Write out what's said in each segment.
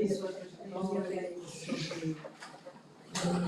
Em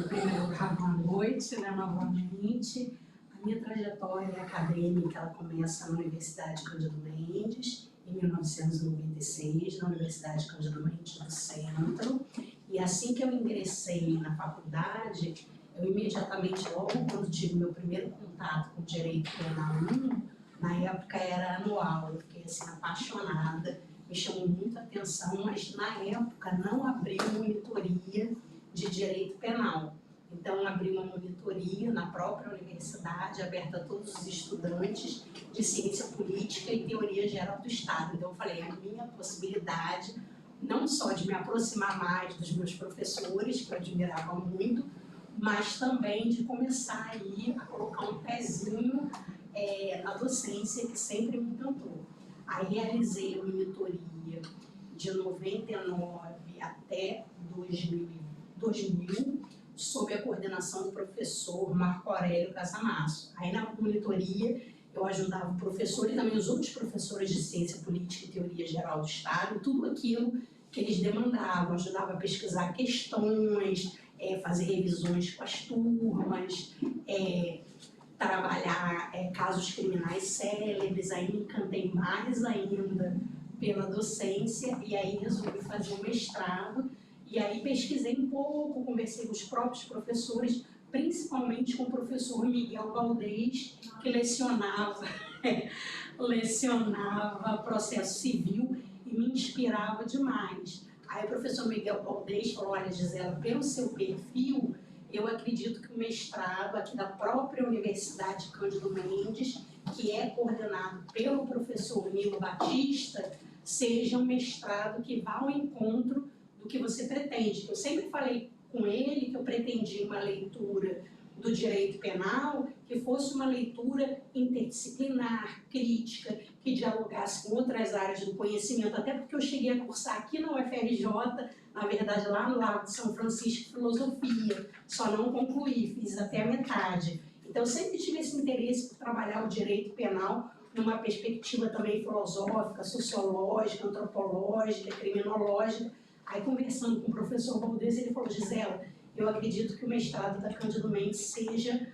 primeiro lugar, boa noite, novamente. A minha trajetória acadêmica ela começa na Universidade Cândido Mendes, em 1996, na Universidade Cândido Mendes do Centro. E assim que eu ingressei na faculdade, eu imediatamente, logo quando tive meu primeiro contato com o Direito Penal 1, na época era anual, eu fiquei assim apaixonada, me chamou muita atenção, mas na época não abriu monitoria de Direito Penal. Então, abri uma monitoria na própria universidade, aberta a todos os estudantes de Ciência Política e Teoria Geral do Estado. Então, eu falei, a minha possibilidade, não só de me aproximar mais dos meus professores, que eu admirava muito, mas também de começar aí a colocar um pezinho na docência, que sempre me encantou. Aí, realizei a monitoria de 99 até 2000, sob a coordenação do professor Marco Aurélio Casamasso. Aí na monitoria eu ajudava o professor e também os outros professores de Ciência Política e Teoria Geral do Estado, tudo aquilo que eles demandavam, ajudava a pesquisar questões, fazer revisões com as turmas, trabalhar casos criminais célebres. Aí me encantei mais ainda pela docência e aí resolvi fazer um mestrado. E aí pesquisei um pouco, conversei com os próprios professores, principalmente com o professor Miguel Valdez, que lecionava processo civil e me inspirava demais. Aí o professor Miguel Valdez falou, olha, Gisela, pelo seu perfil, eu acredito que o mestrado aqui da própria Universidade Cândido Mendes, que é coordenado pelo professor Nilo Batista, seja um mestrado que vá ao encontro do que você pretende. Eu sempre falei com ele que eu pretendia uma leitura do direito penal que fosse uma leitura interdisciplinar, crítica, que dialogasse com outras áreas do conhecimento, até porque eu cheguei a cursar aqui na UFRJ, na verdade lá no Lago de São Francisco, filosofia, só não concluí, fiz até a metade. Então eu sempre tive esse interesse por trabalhar o direito penal numa perspectiva também filosófica, sociológica, antropológica, criminológica. Aí, conversando com o professor Valdez, ele falou, Gisela, eu acredito que o mestrado da Cândido Mendes seja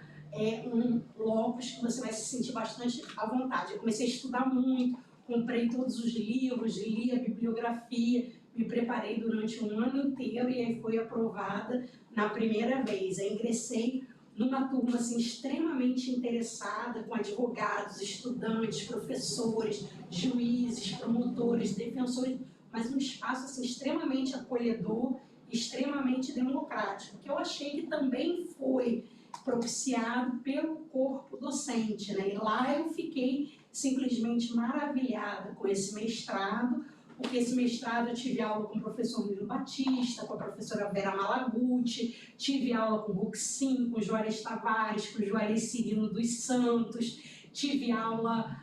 um locus que você vai se sentir bastante à vontade. Eu comecei a estudar muito, comprei todos os livros, li a bibliografia, me preparei durante um ano inteiro e aí fui aprovada na primeira vez. Aí ingressei numa turma assim, extremamente interessada, com advogados, estudantes, professores, juízes, promotores, defensores, mas um espaço assim, extremamente acolhedor, extremamente democrático, que eu achei que também foi propiciado pelo corpo docente, né? E lá eu fiquei simplesmente maravilhada com esse mestrado, porque esse mestrado eu tive aula com o professor Nilo Batista, com a professora Vera Malaguti, tive aula com o Ruxim, com o Juarez Tavares, com o Juarez Cirino dos Santos, tive aula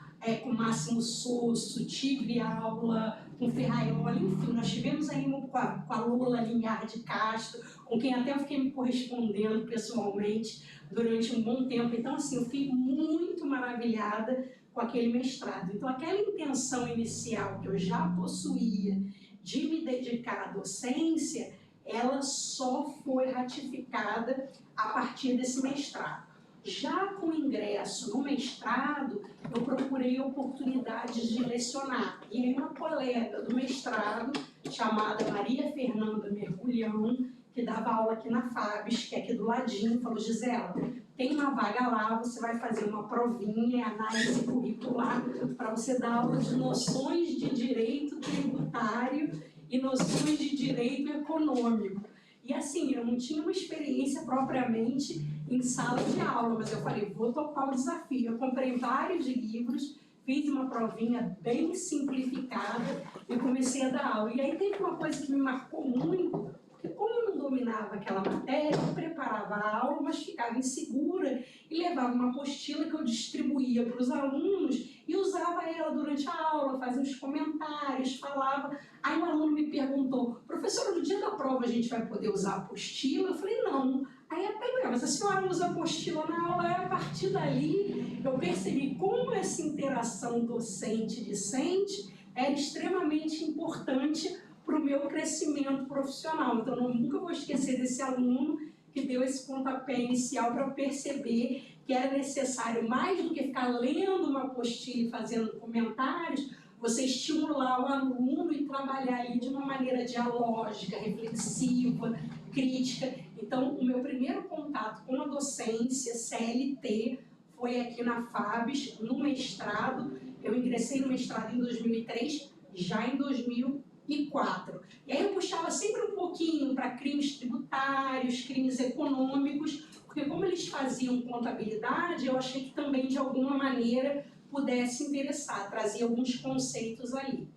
com o Máximo Sosso, tive aula com o Ferraioli, enfim, nós tivemos aí com a Lula Linhar de Castro, com quem até eu fiquei me correspondendo pessoalmente durante um bom tempo. Então, assim, eu fiquei muito maravilhada com aquele mestrado. Então, aquela intenção inicial que eu já possuía de me dedicar à docência, ela só foi ratificada a partir desse mestrado. Já com o ingresso no mestrado, eu procurei oportunidades de lecionar. E aí uma colega do mestrado, chamada Maria Fernanda Mergulhão, que dava aula aqui na FABES, que é aqui do ladinho, falou, Gisela, tem uma vaga lá, você vai fazer uma provinha, análise curricular, para você dar aula de noções de direito tributário e noções de direito econômico. E assim, eu não tinha uma experiência propriamente em sala de aula, mas eu falei, vou topar o desafio. Eu comprei vários livros, fiz uma provinha bem simplificada e comecei a dar aula. E aí teve uma coisa que me marcou muito, porque como eu não dominava aquela matéria, eu preparava a aula, mas ficava insegura e levava uma apostila que eu distribuía para os alunos e usava ela durante a aula, fazia uns comentários, falava. Aí um aluno me perguntou, professora, no dia da prova a gente vai poder usar a apostila? Eu falei, não. Aí até, mas a senhora usa a apostila na aula, a partir dali eu percebi como essa interação docente-discente era extremamente importante para o meu crescimento profissional. Então, eu nunca vou esquecer desse aluno que deu esse pontapé inicial para perceber que era necessário, mais do que ficar lendo uma apostila e fazendo comentários, você estimular o aluno e trabalhar ali de uma maneira dialógica, reflexiva, crítica. Então, o meu primeiro contato com a docência CLT foi aqui na FABES, no mestrado. Eu ingressei no mestrado em 2003, já em 2004. E aí eu puxava sempre um pouquinho para crimes tributários, crimes econômicos, porque como eles faziam contabilidade, eu achei que também, de alguma maneira, pudesse interessar, trazia alguns conceitos ali.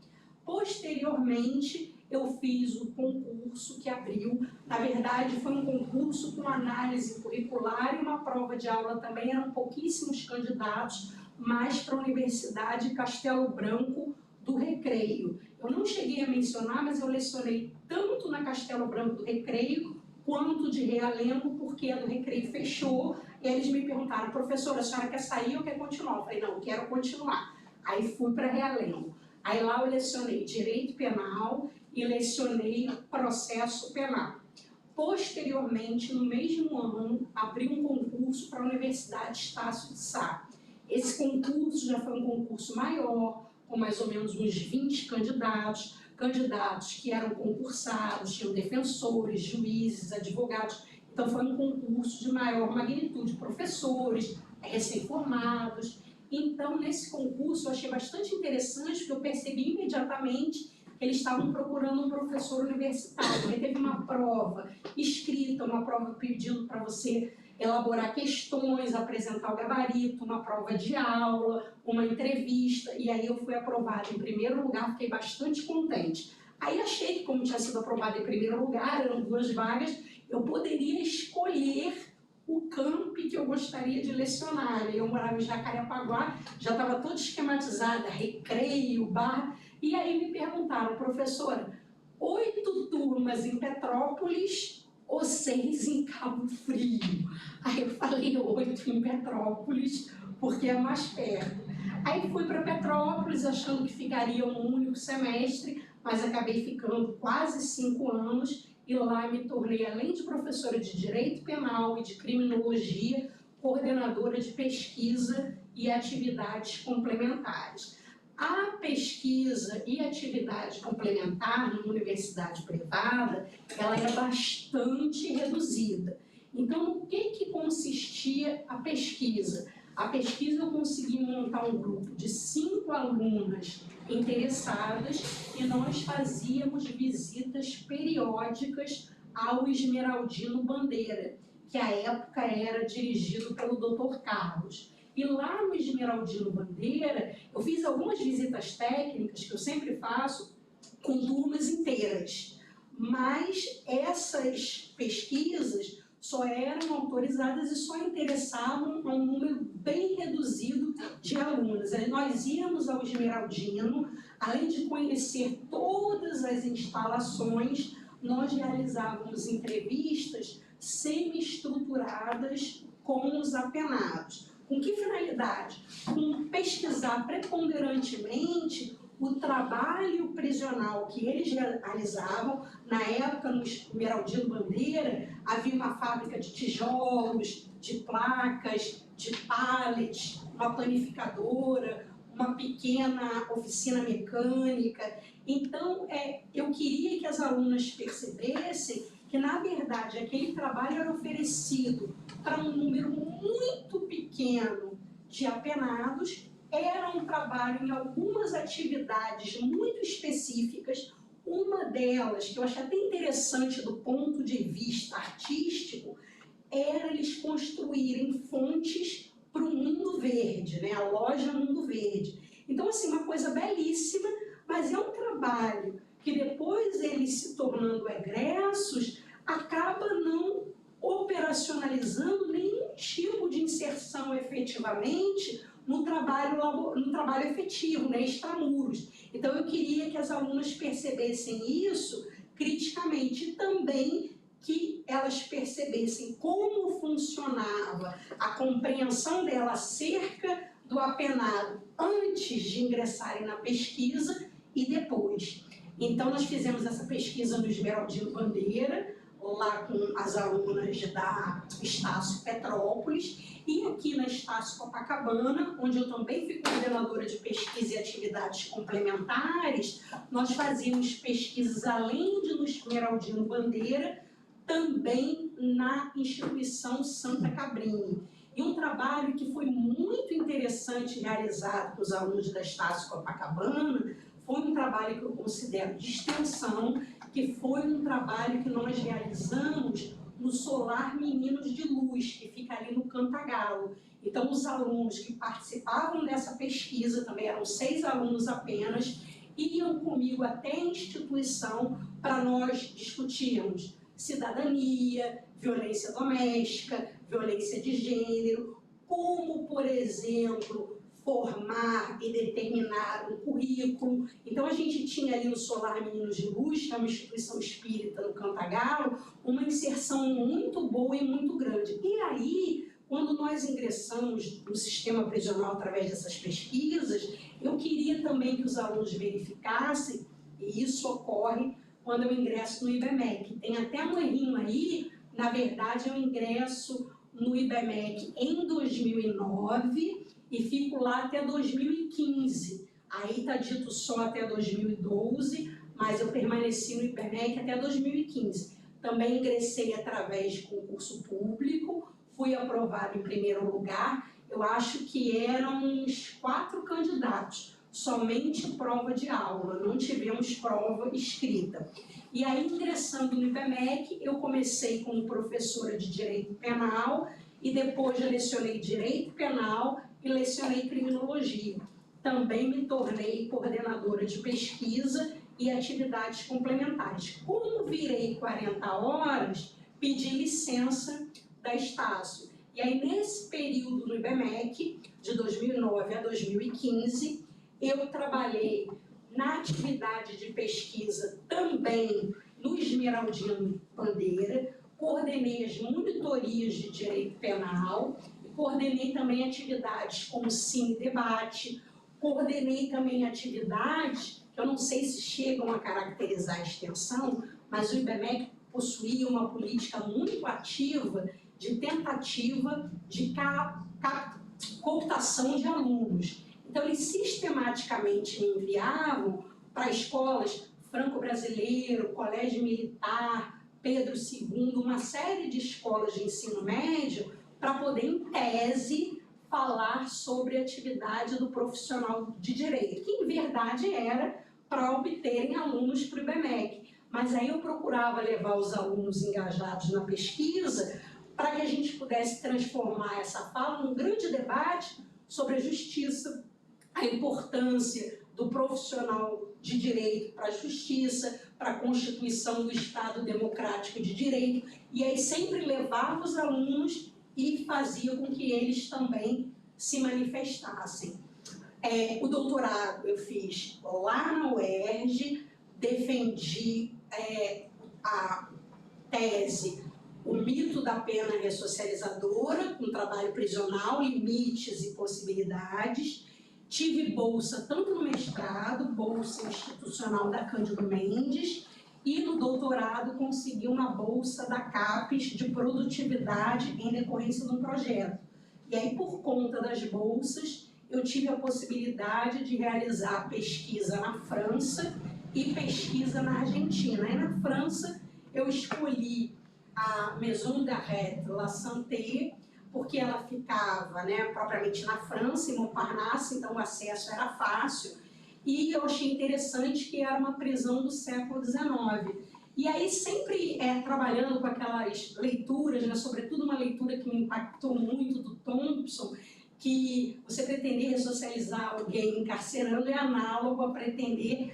Posteriormente, eu fiz o concurso que abriu. Na verdade, foi um concurso com análise curricular e uma prova de aula também. Eram pouquíssimos candidatos, mais para a Universidade Castelo Branco do Recreio. Eu não cheguei a mencionar, mas eu lecionei tanto na Castelo Branco do Recreio quanto de Realengo, porque a do Recreio fechou. E eles me perguntaram: professora, a senhora quer sair ou quer continuar? Eu falei: não, quero continuar. Aí fui para Realengo. Aí lá eu lecionei Direito Penal e lecionei Processo Penal. Posteriormente, no mesmo ano, abri um concurso para a Universidade Estácio de Sá. Esse concurso já foi um concurso maior, com mais ou menos uns 20 candidatos que eram concursados, tinham defensores, juízes, advogados. Então, foi um concurso de maior magnitude, professores, recém-formados. Então, nesse concurso, eu achei bastante interessante, porque eu percebi imediatamente que eles estavam procurando um professor universitário, porque teve uma prova escrita, uma prova pedindo para você elaborar questões, apresentar o gabarito, uma prova de aula, uma entrevista, e aí eu fui aprovada em primeiro lugar, fiquei bastante contente. Aí achei que, como tinha sido aprovada em primeiro lugar, eram 2 vagas, eu poderia escolher o camp que eu gostaria de lecionar. Eu morava em Jacarepaguá, já estava toda esquematizada, recreio, bar, e aí me perguntaram: professora, 8 turmas em Petrópolis ou 6 em Cabo Frio? Aí eu falei 8 em Petrópolis, porque é mais perto. Aí fui para Petrópolis, achando que ficaria um único semestre, mas acabei ficando quase 5 anos, e lá me tornei, além de professora de Direito Penal e de Criminologia, coordenadora de pesquisa e atividades complementares. A pesquisa e atividade complementar numa universidade privada, ela é bastante reduzida. Então, no que consistia a pesquisa? A pesquisa, eu consegui montar um grupo de 5 alunas interessadas e nós fazíamos visitas periódicas ao Esmeraldino Bandeira, que à época era dirigido pelo Dr. Carlos. E lá no Esmeraldino Bandeira, eu fiz algumas visitas técnicas, que eu sempre faço, com turmas inteiras. Mas essas pesquisas só eram autorizadas e só interessavam a um número bem reduzido de alunos. Aí nós íamos ao Esmeraldino, além de conhecer todas as instalações, nós realizávamos entrevistas semi-estruturadas com os apenados. Com que finalidade? Com pesquisar preponderantemente o trabalho prisional que eles realizavam. Na época, no Esmeraldino Bandeira, havia uma fábrica de tijolos, de placas, de pallets, uma panificadora, uma pequena oficina mecânica. Então, eu queria que as alunas percebessem que, na verdade, aquele trabalho era oferecido para um número muito pequeno de apenados. Era um trabalho em algumas atividades muito específicas. Uma delas, que eu achei até interessante do ponto de vista artístico, era eles construírem fontes para o Mundo Verde, né? A loja Mundo Verde. Então, assim, uma coisa belíssima, mas é um trabalho que depois eles se tornando egressos, acaba não operacionalizando nenhum tipo de inserção efetivamente no trabalho efetivo, né, extramuros. Então, eu queria que as alunas percebessem isso criticamente e também que elas percebessem como funcionava a compreensão dela acerca do apenado antes de ingressarem na pesquisa e depois. Então, nós fizemos essa pesquisa no Esmeraldino Bandeira, lá com as alunas da Estácio Petrópolis, e aqui na Estácio Copacabana, onde eu também fui coordenadora de pesquisa e atividades complementares, nós fazíamos pesquisas além de no Esmeraldino Bandeira, também na instituição Santa Cabrini. E um trabalho que foi muito interessante realizado com os alunos da Estácio Copacabana foi um trabalho que eu considero de extensão, que foi um trabalho que nós realizamos no Solar Meninos de Luz, que fica ali no Cantagalo. Então, os alunos que participavam dessa pesquisa, também eram 6 alunos apenas, iam comigo até a instituição para nós discutirmos cidadania, violência doméstica, violência de gênero, como, por exemplo, formar e determinar um currículo. Então, a gente tinha ali no Solar Meninos de Luz, que é uma instituição espírita no Cantagalo, uma inserção muito boa e muito grande. E aí, quando nós ingressamos no sistema prisional através dessas pesquisas, eu queria também que os alunos verificassem, e isso ocorre quando eu ingresso no IBMEC. Tem até um errinho aí, na verdade, eu ingresso no IBMEC em 2009, e fico lá até 2015. Aí está dito só até 2012, mas eu permaneci no IBMEC até 2015. Também ingressei através de concurso público, fui aprovado em primeiro lugar. Eu acho que eram uns 4 candidatos, somente prova de aula, não tivemos prova escrita. E aí, ingressando no IBMEC, eu comecei como professora de Direito Penal, e depois eu lecionei Direito Penal e lecionei Criminologia. Também me tornei coordenadora de pesquisa e atividades complementares. Como virei 40 horas, pedi licença da Estácio. E aí, nesse período no IBMEC, de 2009 a 2015, eu trabalhei na atividade de pesquisa também no Esmeraldino Bandeira, coordenei as monitorias de direito penal, coordenei também atividades como Cine Debate, coordenei também atividades que eu não sei se chegam a caracterizar a extensão, mas o IBMEC possuía uma política muito ativa de tentativa de cooptação de alunos. Então, eles sistematicamente me enviavam para escolas Franco-Brasileiro, Colégio Militar, Pedro II, uma série de escolas de ensino médio, para poder, em tese, falar sobre a atividade do profissional de direito, que, em verdade, era para obterem alunos para o IBMEC. Mas aí eu procurava levar os alunos engajados na pesquisa para que a gente pudesse transformar essa fala num grande debate sobre a justiça, a importância do profissional de direito para a justiça, para a constituição do Estado Democrático de Direito, e aí sempre levava os alunos e fazia com que eles também se manifestassem. O doutorado eu fiz lá na UERJ, defendi a tese O Mito da Pena Ressocializadora, com trabalho prisional, limites e possibilidades. Tive bolsa tanto no mestrado, bolsa institucional da Cândido Mendes, e no doutorado consegui uma bolsa da CAPES de produtividade em decorrência de um projeto. E aí, por conta das bolsas, eu tive a possibilidade de realizar pesquisa na França e pesquisa na Argentina. E na França, eu escolhi a Maison d'Arrêt La Santé, porque ela ficava, propriamente na França, em Montparnasse, então o acesso era fácil, e eu achei interessante que era uma prisão do século XIX. E aí, sempre trabalhando com aquelas leituras, sobretudo uma leitura que me impactou muito, do Thompson, que você pretender ressocializar alguém encarcerando é análogo a pretender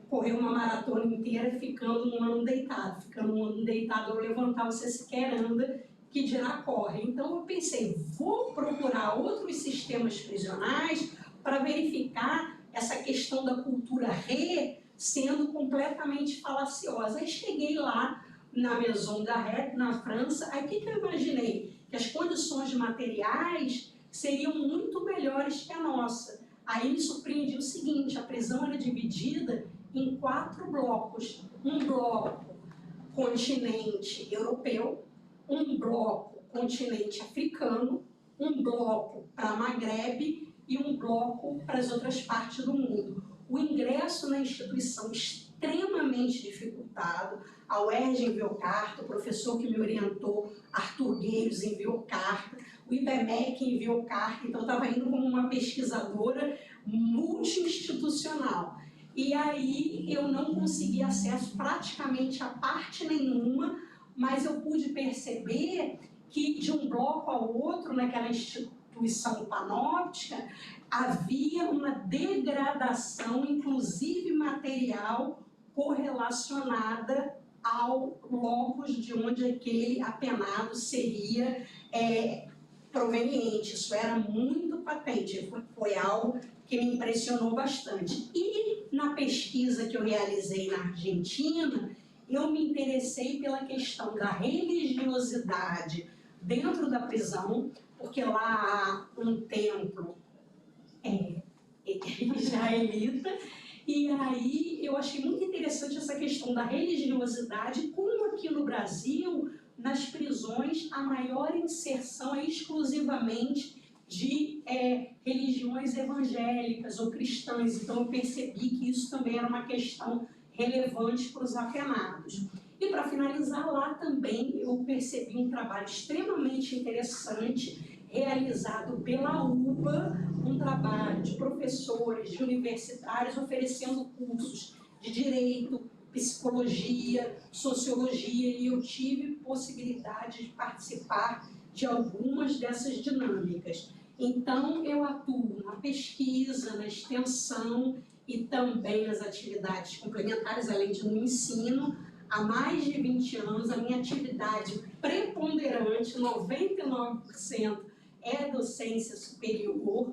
correr uma maratona inteira ficando um ano deitado. Ficando um ano deitado ou levantar, você sequer anda, que dirá corre. Então eu pensei, vou procurar outros sistemas prisionais para verificar essa questão da cultura sendo completamente falaciosa. Aí cheguei lá na Maison d'Arrêt, na França, aí o que eu imaginei? Que as condições materiais seriam muito melhores que a nossa. Aí me surpreendi o seguinte, a prisão era dividida em 4 blocos. Um bloco continente europeu, um bloco continente africano, um bloco para Maghreb e um bloco para as outras partes do mundo. O ingresso na instituição extremamente dificultado. A UERJ enviou carta, o professor que me orientou, Arthur Gueiros, enviou carta, o IBMEC enviou carta, então eu estava indo como uma pesquisadora multi-institucional. E aí eu não consegui acesso praticamente a parte nenhuma, mas eu pude perceber que de um bloco ao outro, naquela instituição panóptica, havia uma degradação, inclusive material, correlacionada ao locus de onde aquele apenado seria proveniente. Isso era muito patente, foi algo que me impressionou bastante. E na pesquisa que eu realizei na Argentina, eu me interessei pela questão da religiosidade dentro da prisão, porque lá há um templo israelita, e aí eu achei muito interessante essa questão da religiosidade, como aqui no Brasil, nas prisões, a maior inserção é exclusivamente de religiões evangélicas ou cristãs. Então eu percebi que isso também era uma questão relevante para os apenados. E para finalizar, lá também eu percebi um trabalho extremamente interessante realizado pela UBA, um trabalho de professores, de universitários, oferecendo cursos de direito, psicologia, sociologia, e eu tive possibilidade de participar de algumas dessas dinâmicas. Então, eu atuo na pesquisa, na extensão e também nas atividades complementares, além de no ensino. Há mais de 20 anos, a minha atividade preponderante, 99%, é docência superior.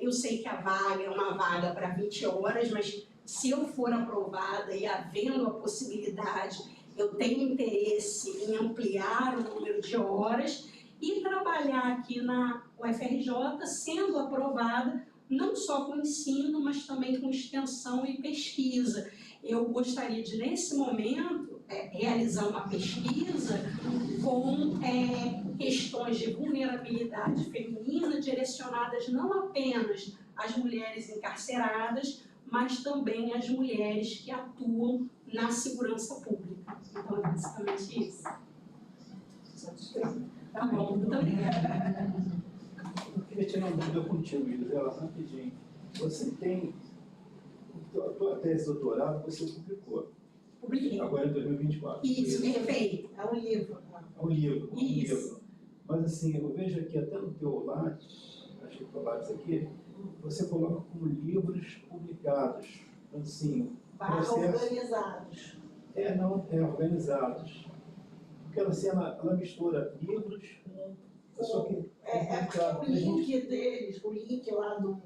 Eu sei que a vaga é uma vaga para 20 horas, mas se eu for aprovada e havendo a possibilidade, eu tenho interesse em ampliar o número de horas e trabalhar aqui na UFRJ, sendo aprovada, não só com ensino, mas também com extensão e pesquisa. Eu gostaria de, nesse momento, realizar uma pesquisa com questões de vulnerabilidade feminina direcionadas não apenas às mulheres encarceradas, mas também às mulheres que atuam na segurança pública. Então, é basicamente isso. Tá bom, muito obrigada. Eu queria tirar uma dúvida contigo, Gisela, rapidinho. Você tem... A tua tese de doutorado você publicou. Publiquei. Agora em 2024. Isso, perfeito. É um livro. É um livro. Isso. Um livro. Mas assim, eu vejo aqui até no teu Lattes, acho que o teu Lattes aqui, você coloca como livros publicados. Assim, organizados. Organizados. Porque assim, ela mistura livros com... Só que O link deles, o link lá do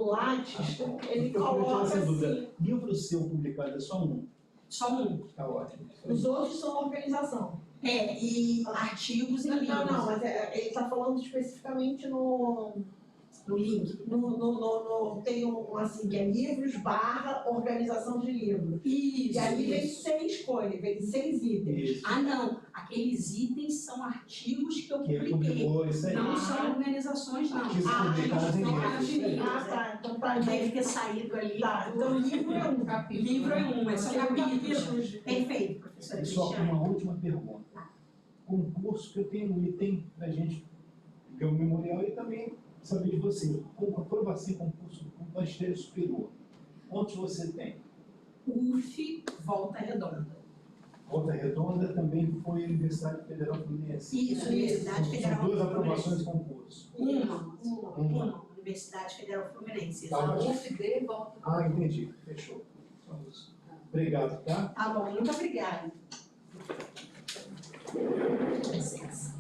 Lattes, ele coloca assim... Livro seu publicado é só um? Só um. Tá ótimo. Os outros são organização. E artigos e livros. Não, mas ele está falando especificamente no link. Tem assim, que é livros / organização de livros. Isso. E aí vem 6 coisas, vem 6 itens. Isso. Ah, não. Aqueles itens são artigos que eu Que publiquei. publicou isso aí. Não são organizações, não. Artigos publicados em São livros. artigos. Tá. Então tá. Deve ter saído ali. Tá, então livro é um capítulo. Livro é um, são capítulos. Perfeito, professora E só Cristiane. uma última pergunta. Concurso que eu tenho um item para a gente ver o memorial e também saber de você. Com aprovação em concurso do magistério superior, onde você tem? UF, Volta Redonda. Volta Redonda também foi a Universidade Federal Fluminense. Isso, Universidade Federal São 2 Fluminense. aprovações de concurso. Uma. Universidade Federal Fluminense. Tá. UFD e volta. Ah, entendi. Fechou. Só isso. Obrigado, tá? Tá bom, muito obrigada. Licença.